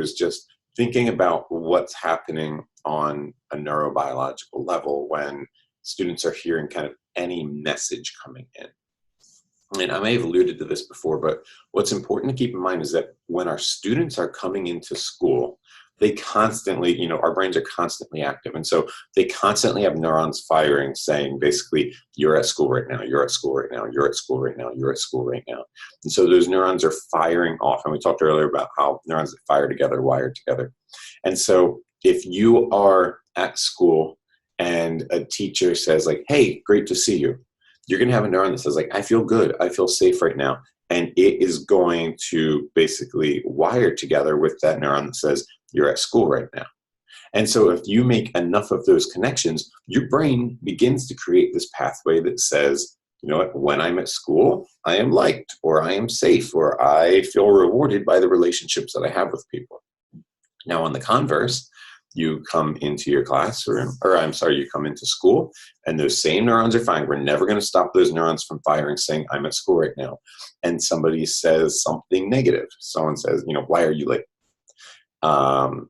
is just thinking about what's happening on a neurobiological level when students are hearing kind of any message coming in. And I may have alluded to this before, but what's important to keep in mind is that when our students are coming into school, they constantly, our brains are constantly active. And so they constantly have neurons firing saying, basically, you're at school right now, you're at school right now, you're at school right now, you're at school right now. And so those neurons are firing off. And we talked earlier about how neurons that fire together, wire together. And so if you are at school and a teacher says like, hey, great to see you, you're going to have a neuron that says like, I feel good, I feel safe right now. And it is going to basically wire together with that neuron that says, you're at school right now. And so if you make enough of those connections, your brain begins to create this pathway that says, you know what, when I'm at school, I am liked, or I am safe, or I feel rewarded by the relationships that I have with people. Now, on the converse, you come into your classroom, you come into school, and those same neurons are firing. We're never going to stop those neurons from firing, saying, I'm at school right now. And somebody says something negative. Someone says, why are you late? Or,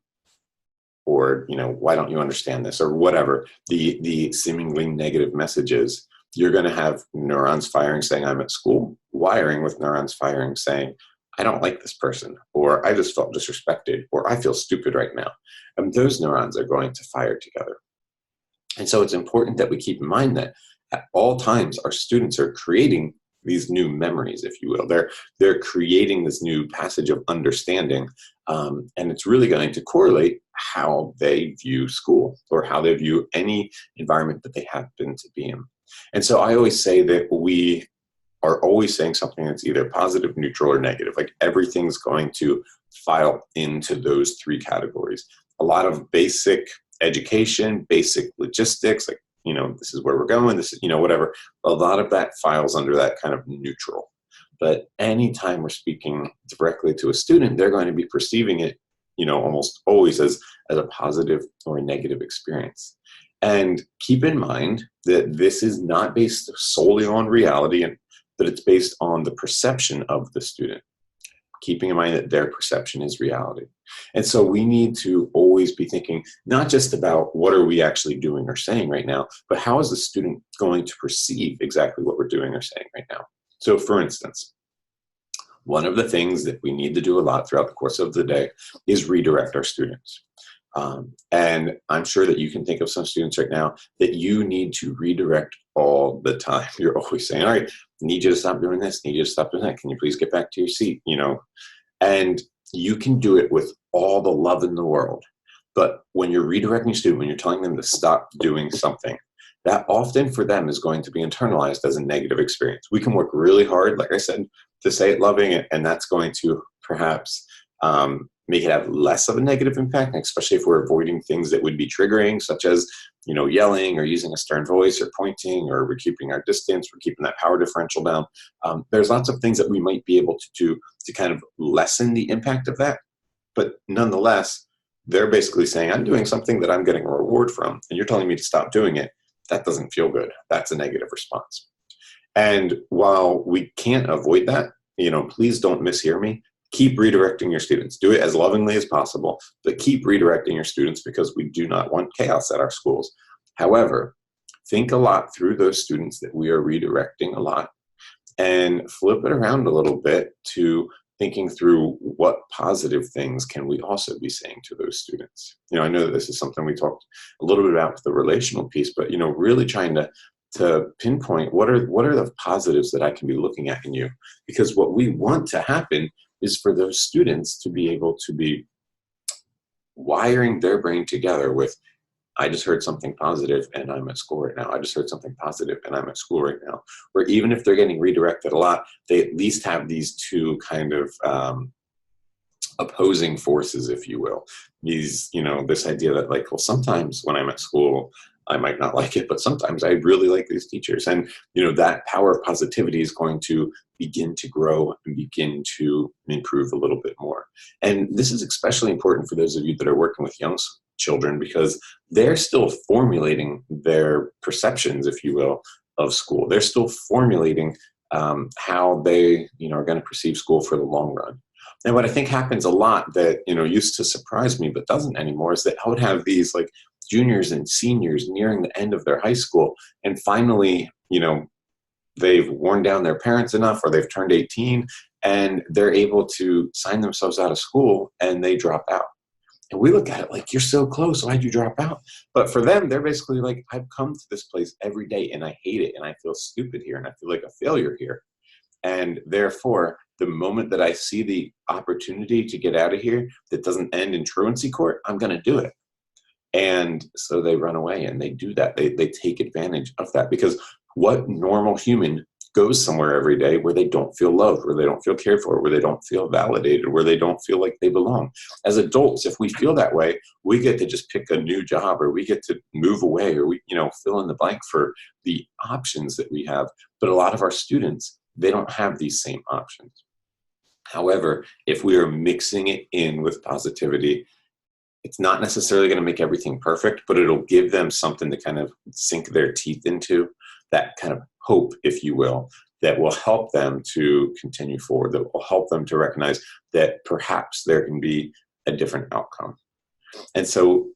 why don't you understand this? Or whatever the seemingly negative messages, you're going to have neurons firing saying, I'm at school, wiring with neurons firing saying, I don't like this person, or I just felt disrespected, or I feel stupid right now. And those neurons are going to fire together. And so it's important that we keep in mind that at all times, our students are creating these new memories, if you will. They're creating this new passage of understanding, and it's really going to correlate how they view school or how they view any environment that they happen to be in. And so I always say that we are always saying something that's either positive, neutral, or negative. Like everything's going to file into those three categories. A lot of basic education, basic logistics, like, this is where we're going, this is, whatever. A lot of that files under that kind of neutral. But anytime we're speaking directly to a student, they're going to be perceiving it, almost always as a positive or a negative experience. And keep in mind that this is not based solely on reality, but it's based on the perception of the student, keeping in mind that their perception is reality. And so we need to always be thinking not just about what are we actually doing or saying right now, but how is the student going to perceive exactly what we're doing or saying right now. So for instance, one of the things that we need to do a lot throughout the course of the day is redirect our students. And I'm sure that you can think of some students right now that you need to redirect all the time. You're always saying, all right, I need you to stop doing this, I need you to stop doing that. Can you please get back to your seat? And you can do it with all the love in the world. But when you're redirecting a student, when you're telling them to stop doing something, that often for them is going to be internalized as a negative experience. We can work really hard, like I said, to say it loving, and that's going to perhaps make it have less of a negative impact, especially if we're avoiding things that would be triggering, such as, yelling or using a stern voice or pointing, or we're keeping our distance, we're keeping that power differential down. There's lots of things that we might be able to do to kind of lessen the impact of that. But nonetheless, they're basically saying, I'm doing something that I'm getting a reward from, and you're telling me to stop doing it. That doesn't feel good. That's a negative response. And while we can't avoid that, please don't mishear me. Keep redirecting your students. Do it as lovingly as possible, but keep redirecting your students because we do not want chaos at our schools. However, think a lot through those students that we are redirecting a lot and flip it around a little bit to thinking through what positive things can we also be saying to those students. I know that this is something we talked a little bit about with the relational piece, but, really trying to pinpoint what are the positives that I can be looking at in you, because what we want to happen is for those students to be able to be wiring their brain together with, I just heard something positive and I'm at school right now. I just heard something positive and I'm at school right now. Or even if they're getting redirected a lot, they at least have these two kind of opposing forces, if you will. These, this idea that like, well, sometimes when I'm at school, I might not like it, but sometimes I really like these teachers. And, that power of positivity is going to begin to grow and begin to improve a little bit more. And this is especially important for those of you that are working with young children, because they're still formulating their perceptions, if you will, of school. They're still formulating how they, are going to perceive school for the long run. And what I think happens a lot that, used to surprise me but doesn't anymore is that I would have these like juniors and seniors nearing the end of their high school, and finally, they've worn down their parents enough, or they've turned 18, and they're able to sign themselves out of school, and they drop out. And we look at it like, you're so close, why'd you drop out? But for them, they're basically like, I've come to this place every day and I hate it, and I feel stupid here, and I feel like a failure here. And therefore, the moment that I see the opportunity to get out of here that doesn't end in truancy court, I'm going to do it. And so they run away and they do that. They take advantage of that, because what normal human goes somewhere every day where they don't feel loved, where they don't feel cared for, where they don't feel validated, where they don't feel like they belong? As adults, if we feel that way, we get to just pick a new job, or we get to move away, or we, fill in the blank for the options that we have. But a lot of our students, they don't have these same options. However, if we are mixing it in with positivity, it's not necessarily going to make everything perfect, but it'll give them something to kind of sink their teeth into, that kind of hope, if you will, that will help them to continue forward, that will help them to recognize that perhaps there can be a different outcome. And so,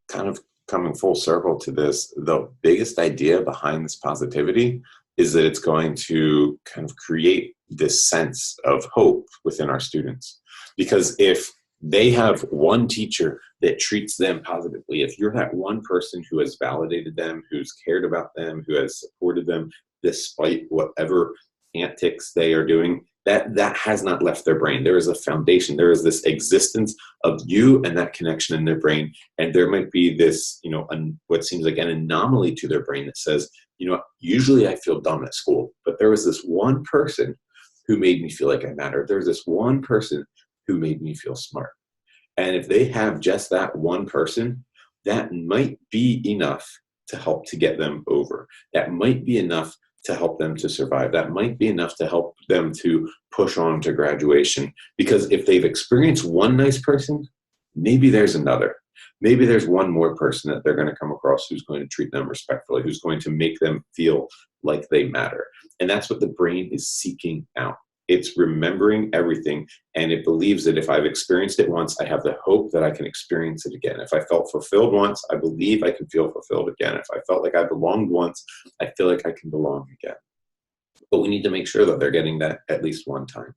kind of coming full circle to this, the biggest idea behind this positivity is that it's going to kind of create this sense of hope within our students. Because if they have one teacher that treats them positively, if you're that one person who has validated them, who's cared about them, who has supported them despite whatever antics they are doing, that has not left their brain. There is a foundation. There is this existence of you and that connection in their brain. And there might be this, what seems like an anomaly to their brain that says, usually I feel dumb at school, but there was this one person who made me feel like I mattered. There's this one person who made me feel smart. And if they have just that one person, that might be enough to help to get them over. That might be enough to help them to survive. That might be enough to help them to push on to graduation. Because if they've experienced one nice person, maybe there's another. Maybe there's one more person that they're going to come across who's going to treat them respectfully, who's going to make them feel like they matter. And that's what the brain is seeking out. It's remembering everything, and it believes that if I've experienced it once, I have the hope that I can experience it again. If I felt fulfilled once, I believe I can feel fulfilled again. If I felt like I belonged once, I feel like I can belong again. But we need to make sure that they're getting that at least one time.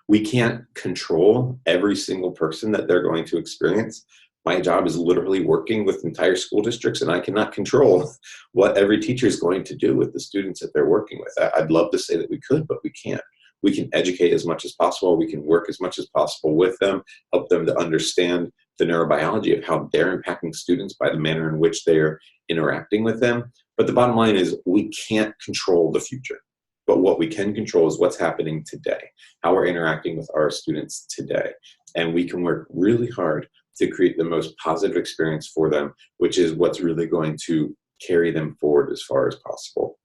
We can't control every single person that they're going to experience. My job is literally working with entire school districts, and I cannot control what every teacher is going to do with the students that they're working with. I'd love to say that we could, but we can't. We can educate as much as possible. We can work as much as possible with them, help them to understand the neurobiology of how they're impacting students by the manner in which they're interacting with them. But the bottom line is we can't control the future. But what we can control is what's happening today, how we're interacting with our students today. And we can work really hard to create the most positive experience for them, which is what's really going to carry them forward as far as possible.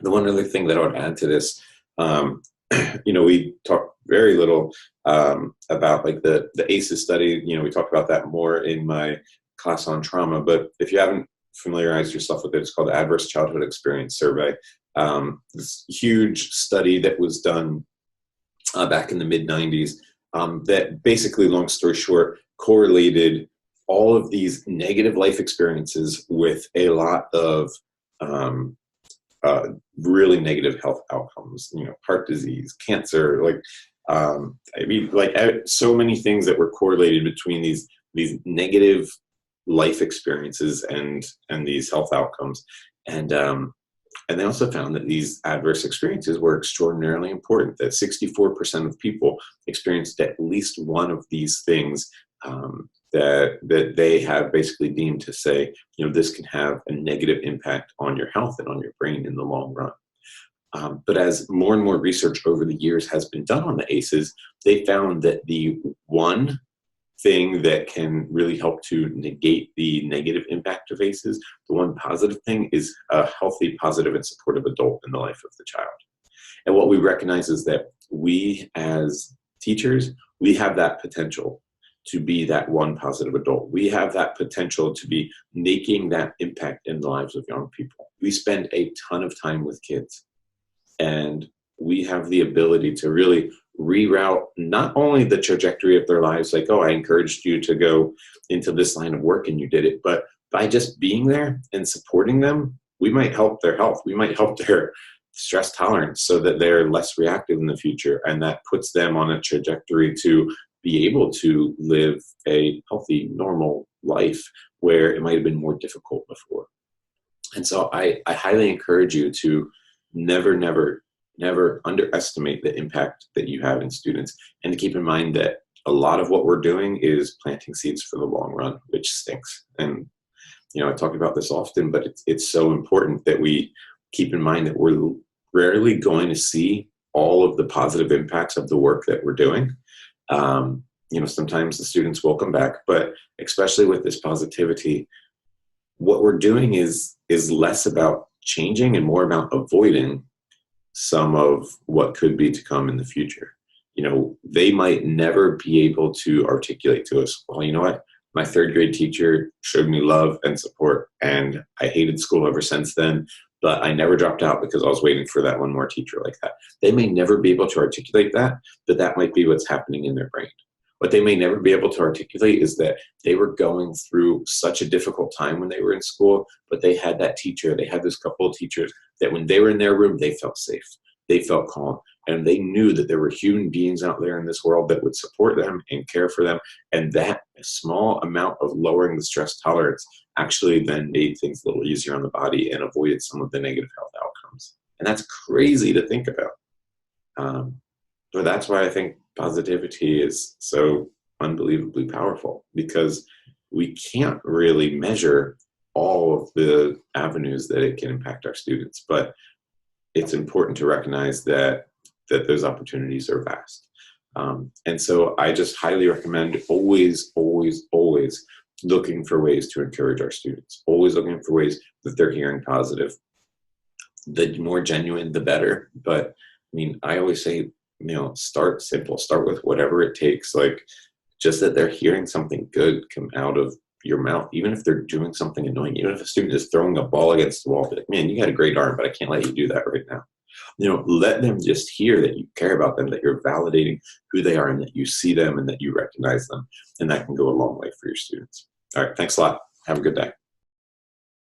The one other thing that I would add to this, we talk very little about like the ACEs study. We talk about that more in my class on trauma, but if you haven't familiarized yourself with it, it's called the Adverse Childhood Experience Survey. This huge study that was done back in the mid-90s that basically, long story short, correlated all of these negative life experiences with a lot of really negative health outcomes, heart disease, cancer, so many things that were correlated between these negative life experiences and these health outcomes. And they also found that these adverse experiences were extraordinarily important, that 64% of people experienced at least one of these things that they have basically deemed to say, this can have a negative impact on your health and on your brain in the long run. But as more and more research over the years has been done on the ACEs, they found that the one thing that can really help to negate the negative impact of ACEs, the one positive thing, is a healthy, positive, and supportive adult in the life of the child. And what we recognize is that we as teachers, we have that potential to be that one positive adult. We have that potential to be making that impact in the lives of young people. We spend a ton of time with kids, and we have the ability to really reroute not only the trajectory of their lives, like, oh, I encouraged you to go into this line of work and you did it, but by just being there and supporting them, we might help their health. We might help their stress tolerance so that they're less reactive in the future. And that puts them on a trajectory to be able to live a healthy, normal life where it might have been more difficult before. And so I highly encourage you to never, never, never underestimate the impact that you have in students, and to keep in mind that a lot of what we're doing is planting seeds for the long run, which stinks. And, I talk about this often, but it's so important that we keep in mind that we're rarely going to see all of the positive impacts of the work that we're doing. Sometimes the students will come back, but especially with this positivity, what we're doing is less about changing and more about avoiding some of what could be to come in the future. They might never be able to articulate to us, well, you know what? My third grade teacher showed me love and support, and I hated school ever since then, but I never dropped out because I was waiting for that one more teacher like that. They may never be able to articulate that, but that might be what's happening in their brain. What they may never be able to articulate is that they were going through such a difficult time when they were in school, but they had that teacher, they had this couple of teachers that when they were in their room, they felt safe, they felt calm, and they knew that there were human beings out there in this world that would support them and care for them. And that small amount of lowering the stress tolerance actually then made things a little easier on the body and avoided some of the negative health outcomes. And that's crazy to think about. But that's why I think positivity is so unbelievably powerful, because we can't really measure all of the avenues that it can impact our students, but it's important to recognize that those opportunities are vast. And so I just highly recommend always, always, always looking for ways to encourage our students, always looking for ways that they're hearing positive. The more genuine, the better. But I always say, start simple, start with whatever it takes, like just that they're hearing something good come out of your mouth, even if they're doing something annoying, even if a student is throwing a ball against the wall, be like, man, you got a great arm, but I can't let you do that right now. Let them just hear that you care about them, that you're validating who they are and that you see them and that you recognize them. And that can go a long way for your students. All right. Thanks a lot. Have a good day.